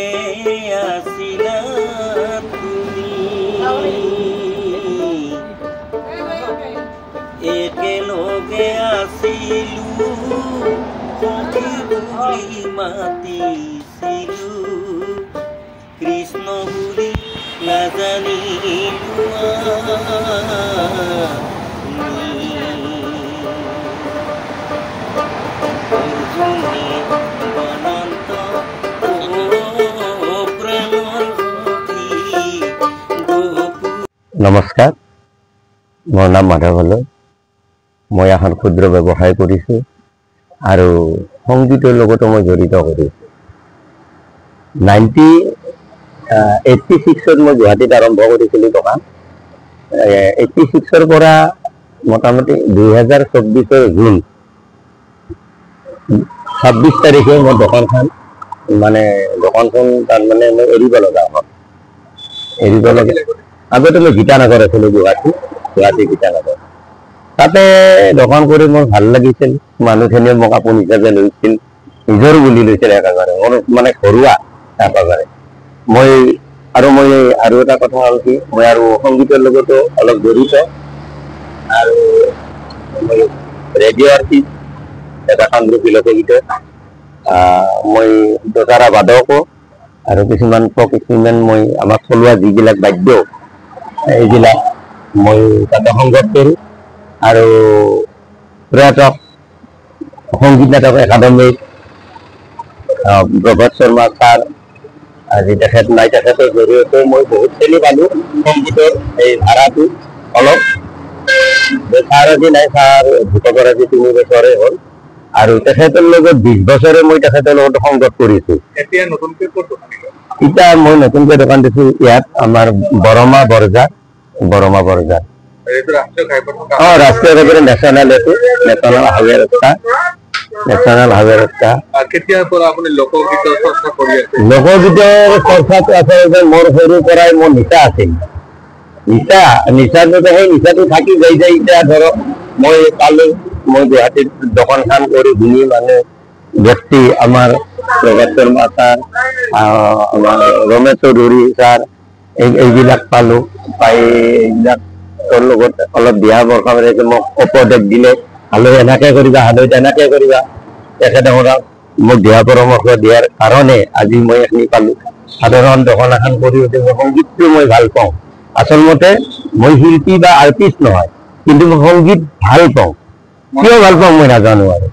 একেলগে আছিলা তুমি, একেলগে আছিলো সখী বুলি মাতিছিলো, কৃষ্ণ বুলি নাজানিলো নমস্কাৰ, মোৰ নাম মাধৱ হলই। মই এখন ক্ষুদ্ৰ ব্যৱসায় কৰিছোঁ আৰু সংগীতৰ লগতো মই জড়িত কৰিছোঁ। 86ত মই গুৱাহাটীত আৰম্ভ কৰিছিলোঁ দোকান। 86ৰ পৰা মোটামুটি 2024 জুন 26 তাৰিখে মই দোকানখন তাৰমানে মই এৰিব লগা হ'ল। আগতে মই গীতানগৰ আছিলোঁ, গুৱাহাটী গীতানগৰ। তাতে দোকান কৰি মোৰ ভাল লাগিছিল, মানুহখিনিয়ে মোক আপোন হিচাপে লৈছিল, নিজৰ বুলি লৈছিল একেবাৰে, মোৰ মানে ঘৰুৱা একেবাৰে। মই আৰু এটা কথা হ'ল কি, মই আৰু সংগীতৰ লগতো অলপ জড়িত আৰু মই ৰেডিঅ' আৰ্টিষ্ট, এটা কামৰূপী লোকগীতৰ মই দোতাৰা বাদকো আৰু কিছুমান মই আমাক চলোৱা যিবিলাক বাদ্য এইবিলাক মই তাতে সংগত কৰোঁ। আৰু প্ৰয়াতক সংগীত নাটক একাডেমীত প্ৰভাত শৰ্মা ছাৰ আজি তেখেত নাই, তেখেতৰ জৰিয়তে মই বহুত চিনি পালোঁ সংগীতৰ এই ধাৰাটো। অলপ ছাৰ আজি নাই, ছাৰ ভূতকৰ আজি 3 বছৰে হ'ল আৰু তেখেতৰ লগত 20 বছৰে মই তেখেতৰ লগত সংগত কৰিছোঁ। এতিয়া মই নতুনকৈ দোকান দিছোঁ ইয়াত আমাৰ বৰমা বৰজাৰ। ৰাষ্ট্ৰীয় ঘাইপথ নেশ্যনেল হাইৱে ৰাস্তা। লোকগীতৰ চৰ্চাটো আচলতে মোৰ সৰুৰ পৰাই মোৰ নিচা আছিল। নিচাটো সেই নিচাটো থাকি যাই এতিয়া ধৰক মই পালোঁ, মই গুৱাহাটীত দোকানখন কৰি ধুনীয়া মানুহ ব্যক্তি আমাৰ প্ৰভাত শৰ্মা ছাৰ, আমাৰ ৰমেশ চৌধুৰী ছাৰ, এইবিলাক পালোঁ। পাই এইবিলাক তোৰ লগত অলপ দিহা বৰষা মাৰিছে, মোক উপদেশ দিলে, হালৈ এনেকে কৰিবা, হালৈ তেনেকে কৰিবা। তেখেতসকলক মোক দিহা পৰামৰ্শ দিয়াৰ কাৰণে আজি মই এইখিনি পালোঁ। সাধাৰণ দোকান এখন কৰি মই সংগীতটো মই ভাল পাওঁ। আচলমতে মই শিল্পী বা আৰ্টিষ্ট নহয়, কিন্তু মই সংগীত ভাল পাওঁ। কিয় ভাল পাওঁ মই নাজানো আৰু